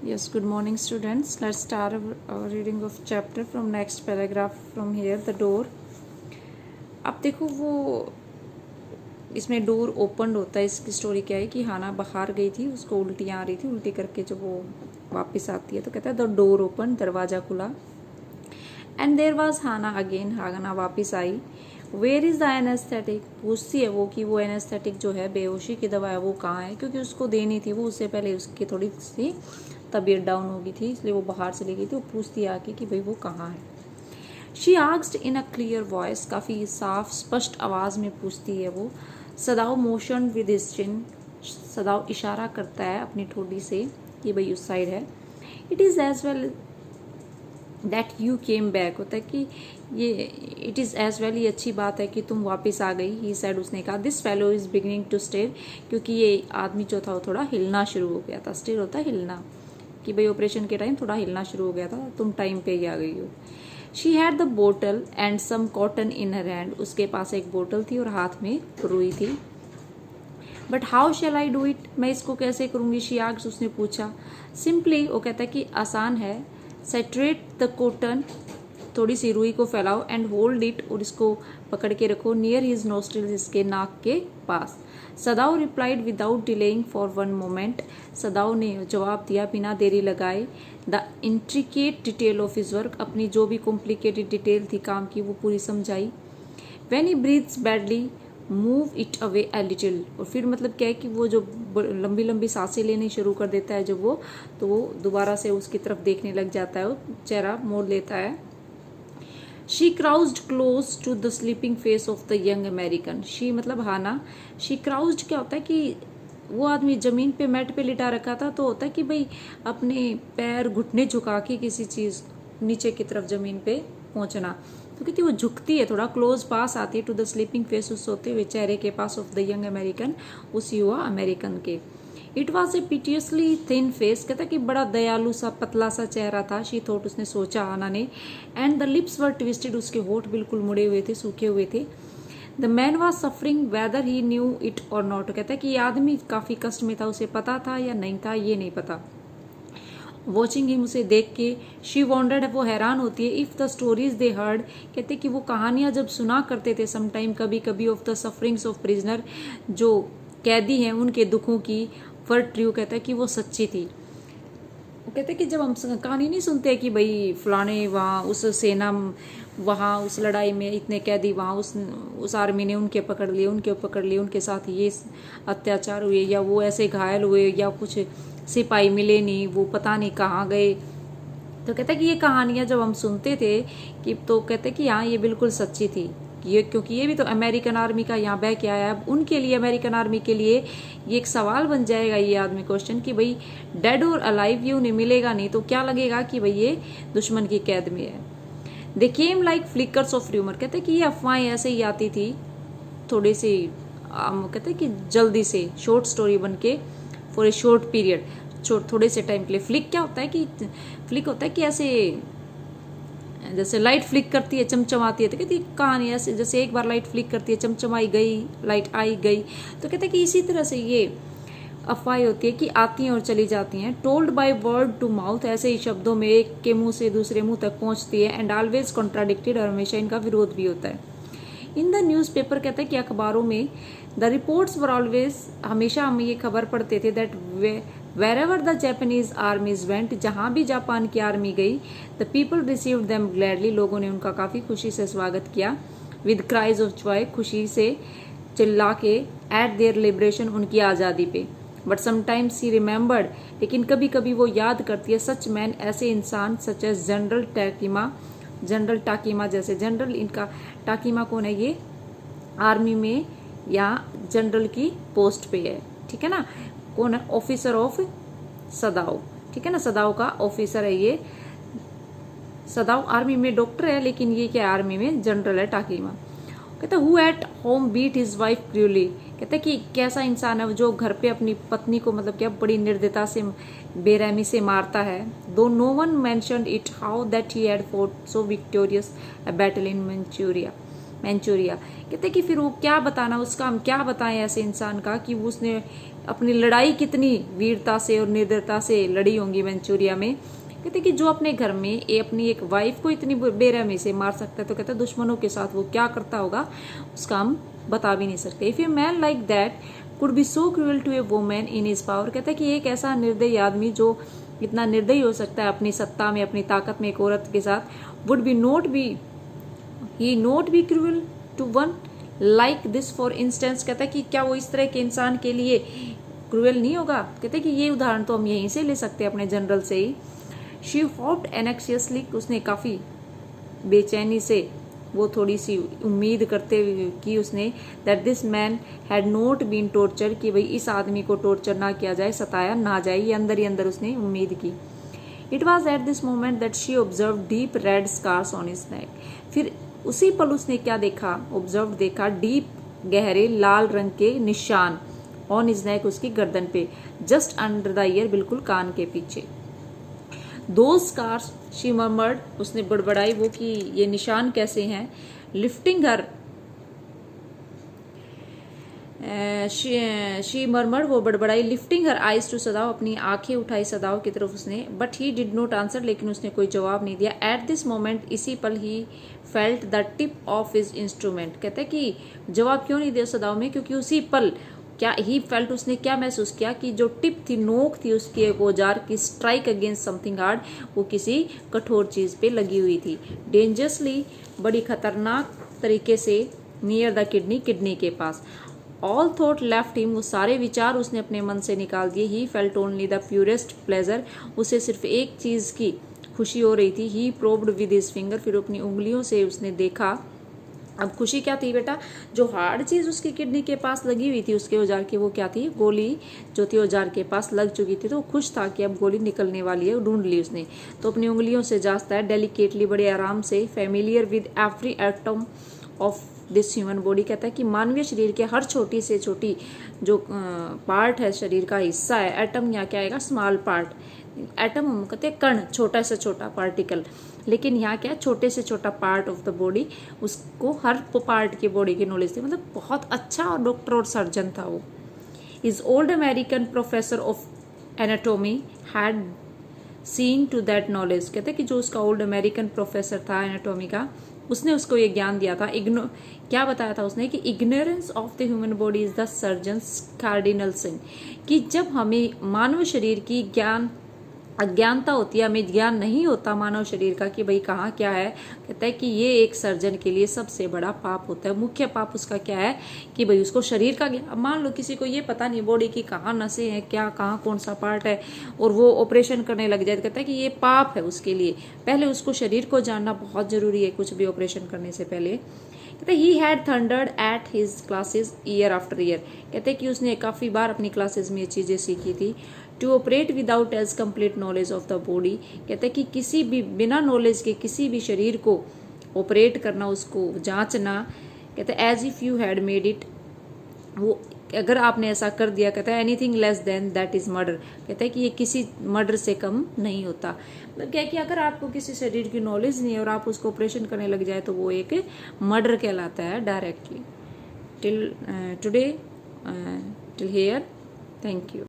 Yes, good morning, students. Let's start our reading of chapter from next paragraph from here, the door. अब देखो वो इसमें door open होता है। इसकी स्टोरी क्या है कि हाना बाहर गई थी, उसको उल्टियाँ आ रही थी। उल्टी करके जब वो वापस आती है तो कहता है द डोर ओपन, दरवाज़ा खुला। And there was Hana again, Hana वापस आई। वेयर इज़ द एनेस्थेटिक, पूछती है वो कि वो एनेस्थेटिक जो है, बेहोशी की दवा है, वो कहाँ है, क्योंकि उसको देनी थी वो। उससे पहले उसकी थोड़ी सी तबीयत डाउन हो गई थी, इसलिए वो बाहर चली गई थी। वो पूछती है आके कि भाई वो कहाँ है। She asked in a clear voice, काफ़ी साफ स्पष्ट आवाज़ में पूछती है वो। सदाव मोशन विद हिज चिन, सदाव इशारा करता है अपनी ठोडी से कि भाई उस साइड है। It is as well that you came back, होता है कि ये इट इज़ एज वेल, ये अच्छी बात है कि तुम वापस आ गई। ही सैड, उसने कहा। This fellow is beginning to stare, क्योंकि ये आदमी जो था वो थोड़ा हिलना शुरू हो गया था। स्टेर होता है हिलना, कि भाई ऑपरेशन के टाइम थोड़ा हिलना शुरू हो गया था, तुम टाइम पे ही आ गई हो। She had the bottle and some cotton in her hand, उसके पास एक बोतल थी और हाथ में रुई थी। But how shall I do it, मैं इसको कैसे करूँगी। शी आस्क्ड, उसने पूछा। सिंपली, वो कहता है कि आसान है। सेटरेट द कॉटन, थोड़ी सी रुई को फैलाओ। एंड होल्ड इट, और इसको पकड़ के रखो। नियर हिज नोस्ट्रिल्स, इसके नाक के पास। Sadao replied without delaying for one moment, Sadao ने जवाब दिया बिना देरी लगाए। The intricate detail of his work, अपनी जो भी कॉम्प्लिकेटेड डिटेल थी काम की वो पूरी समझाई। When he breathes badly move it away a little, और फिर मतलब क्या है कि वो जो लंबी लंबी सांसें लेनी शुरू कर देता है जब वो, तो वो दोबारा से उसकी तरफ देखने लग जाता है, वो चेहरा मोड़ लेता है। She crouched close to the sleeping face of the young American, she मतलब हाना। शी क्राउज्ड क्या होता है कि वो आदमी जमीन पे मैट पे लिटा रखा था, तो होता है कि भाई अपने पैर घुटने झुका के किसी चीज नीचे की तरफ जमीन पे पहुंचना, तो कहती वो झुकती है, थोड़ा क्लोज पास आती है टू द स्लीपिंग फेस, उस सोते हुए चेहरे के पास ऑफ द यंग अमेरिकन, उस युवा अमेरिकन के। It was a pitifully thin face, कहता कि बड़ा दयालु सा पतला सा चेहरा था। शी थॉट, उसने सोचा आना ने। And the lips were twisted, उसके होठ बिल्कुल मुड़े हुए थे, सूखे हुए थे। The man was suffering weather he knew it और नॉट, कहता है कि ये आदमी काफी कष्ट में था, उसे पता था या नहीं था ये नहीं पता। वॉचिंग हिम, उसे देख के। शी वॉन्डर्ड, वो हैरान होती है। If the stories they heard, कहते कि वो कहानियां जब सुना करते थे समटाइम कभी कभी, of the sufferings of prisoner, जो कैदी हैं उनके दुखों की, फॉर ट्रू, कहता है कि वो सच्ची थी। वो कहते कि जब हम कहानी नहीं सुनते कि भाई फलाने वहाँ उस सेना, वहाँ उस लड़ाई में इतने कैदी, वहाँ उस आर्मी ने उनके पकड़ लिए, उनके साथ ये अत्याचार हुए, या वो ऐसे घायल हुए, या कुछ सिपाही मिले नहीं, वो पता नहीं कहाँ गए। तो कहता कि ये कहानियां जब हम सुनते थे कि, तो कहते कि हाँ ये बिल्कुल सच्ची थी। ये क्योंकि ये भी तो अमेरिकन आर्मी का यहाँ बह के आया। अब उनके लिए, अमेरिकन आर्मी के लिए ये एक सवाल बन जाएगा ये आदमी क्वेश्चन कि भाई डेड और अलाइव ये उन्हें मिलेगा नहीं तो क्या लगेगा कि भाई ये दुश्मन की कैद में है। They came like flickers of rumour, कहते कि ये अफवाहें ऐसे ही आती थी थोड़ी सी, कहते कि जल्दी से, शॉर्ट स्टोरी बन के, फॉर ए शॉर्ट पीरियड, थोड़े से टाइम के लिए। फ्लिक क्या होता है कि, फ्लिक होता है कि ऐसे जैसे लाइट फ्लिक करती है, चमचमाती है, तो कहती कहानी ऐसे, जैसे एक बार लाइट फ्लिक करती है, चमचमाई गई, लाइट आई गई, तो कहते हैं कि इसी तरह से ये अफवाहें होती है कि आती हैं और चली जाती हैं। Told by word to mouth, ऐसे ही शब्दों में एक के मुंह से दूसरे मुंह तक पहुंचती है। एंड ऑलवेज कॉन्ट्राडिक्टेड, और हमेशा इनका विरोध भी होता है। इन द न्यूज़पेपर, कहता है कि अखबारों में, द रिपोर्ट्स वर ऑलवेज, हमेशा हम ये खबर पढ़ते थे, that wherever the Japanese armies went, जहाँ भी जापान की आर्मी गई, the people received them gladly, लोगों ने उनका काफ़ी खुशी से स्वागत किया। with cries of joy, खुशी से चिल्ला के, at their liberation, उनकी आज़ादी पे। but sometimes she remembered, लेकिन कभी कभी वो याद करती है, such men, ऐसे इंसान, such as जनरल टाकीमा, जनरल टाकीमा जैसे, जनरल इनका टाकीमा कौन है, ये आर्मी में या जनरल की पोस्ट पे है, ठीक है ना। कौन है, ऑफिसर ऑफ सदाव, ठीक है ना, सदाव का ऑफिसर है ये। सदाव आर्मी में डॉक्टर है, लेकिन ये क्या आर्मी में जनरल है, टाकीमा। कहता who at home beat his wife cruelly, कहता कि कैसा इंसान है जो घर पे अपनी पत्नी को मतलब क्या बड़ी निर्दयता से, बेरहमी से मारता है। Though no one mentioned it how that he had fought so victorious a battle in Manchuria. कहते कि फिर वो क्या बताना, उसका हम क्या बताएं ऐसे इंसान का कि उसने अपनी लड़ाई कितनी वीरता से और निर्दयता से लड़ी होंगी मंचूरिया में। कहते कि जो अपने घर में अपनी एक वाइफ को इतनी बेरहमी से मार सकता है, तो कहते दुश्मनों के साथ वो क्या करता होगा उसका हम बता भी नहीं सकते। If a man like that could be so cruel to a woman in his power, कहता है कि एक ऐसा निर्दयी आदमी जो इतना निर्दयी हो सकता है अपनी सत्ता में, अपनी ताकत में एक औरत के साथ, would be not be cruel to one like this for instance. कहता है कि क्या वो इस तरह के इंसान के लिए क्रूअल नहीं होगा। कहते हैं कि ये उदाहरण तो हम यहीं से ले सकते हैं अपने जनरल से ही। शी होप्ड एनेक्सियसली, उसने काफी बेचैनी से वो थोड़ी सी उम्मीद करते हुए कि उसने that this man had not been torture, कि भाई इस आदमी को टॉर्चर ना किया जाए, सताया ना जाए, ये अंदर ही अंदर उसने उम्मीद की। It was at this moment that she observe deep red scars on his neck. फिर उसी पल उसने क्या देखा, ऑब्जर्व देखा डीप गहरे लाल रंग के निशान ऑन हिज नेक, उसकी गर्दन पे, जस्ट अंडर द ईयर, बिल्कुल कान के पीछे। दो स्कार्स शी मर्मर्ड, उसने बड़बड़ाई वो कि ये निशान कैसे हैं। लिफ्टिंग हर शी मर्मर्ड, वो बड़बड़ाई। Lifting her eyes to Sadao, अपनी आंखें उठाई सदाव की तरफ उसने। But he did not answer, लेकिन उसने कोई जवाब नहीं दिया। एट दिस मोमेंट, इसी पल he felt the tip of his instrument. कहते हैं कि जवाब क्यों नहीं दिया सदाव में, क्योंकि उसी पल क्या ही फेल्ट, उसने क्या महसूस किया कि जो टिप थी, नोक थी उसकी एक औजार की, स्ट्राइक अगेंस्ट समथिंग हार्ड, वो किसी कठोर चीज पे लगी हुई थी। डेंजरसली, बड़ी खतरनाक तरीके से, नियर द किडनी, किडनी के पास। ऑल थॉट लेफ्ट हिम, वो सारे विचार उसने अपने मन से निकाल दिए। He felt only the purest pleasure, उसे सिर्फ एक चीज की खुशी हो रही थी। ही प्रोब्ड विद हिज फिंगर, फिर अपनी उंगलियों से उसने देखा। अब खुशी क्या थी बेटा, जो हार्ड चीज उसकी किडनी के पास लगी हुई थी उसके औजार की, वो क्या थी, गोली जो थी औजार के पास लग चुकी थी। तो वो खुश था कि अब गोली निकलने वाली है, ढूंढ ली उसने। तो अपनी उंगलियों से जांचता है डेलिकेटली, बड़े आराम से, familiar with every atom of this human body. कहता है कि मानवीय शरीर के हर छोटी से छोटी जो पार्ट है, शरीर का हिस्सा है, एटम यहाँ क्या आएगा, स्मॉल पार्ट। एटम हम कहते हैं कण, छोटा से छोटा पार्टिकल, लेकिन यहाँ क्या है, छोटे से छोटा पार्ट ऑफ द बॉडी, उसको हर पार्ट की बॉडी की नॉलेज थी। मतलब बहुत अच्छा डॉक्टर और सर्जन था वो। His old American professor of anatomy had seen to that knowledge. कहते हैं कि जो उसका ओल्ड अमेरिकन प्रोफेसर था एनाटोमी का, उसने उसको ये ज्ञान दिया था। क्या बताया था उसने कि ignorance of the human body is the surgeon's cardinal sin, कि जब हमें मानव शरीर की अज्ञानता होती है, हमें ज्ञान नहीं होता मानव शरीर का कि भाई कहाँ क्या है, कहता है कि ये एक सर्जन के लिए सबसे बड़ा पाप होता है। मुख्य पाप उसका क्या है कि भाई उसको शरीर का ज्ञान, मान लो किसी को ये पता नहीं बॉडी की कहाँ नसें हैं, क्या कहाँ कौन सा पार्ट है, और वो ऑपरेशन करने लग जाए, कहता है कि ये पाप है उसके लिए। पहले उसको शरीर को जानना बहुत जरूरी है कुछ भी ऑपरेशन करने से पहले। कहते he had thundered at his classes year after year. कहते कि उसने काफी बार अपनी क्लासेस में ये चीजें सीखी थी। To operate without as complete knowledge of the body, कहते कि किसी भी बिना नॉलेज के किसी भी शरीर को ऑपरेट करना, उसको जांचना, कहते as if you had made it, वो अगर आपने ऐसा कर दिया, कहता है anything less than that is murder. कहता है कि ये किसी मर्डर से कम नहीं होता। मतलब क्या कि अगर आपको किसी शरीर की नॉलेज नहीं है और आप उसको ऑपरेशन करने लग जाए तो वो एक मर्डर कहलाता है directly. Till today till here, thank you.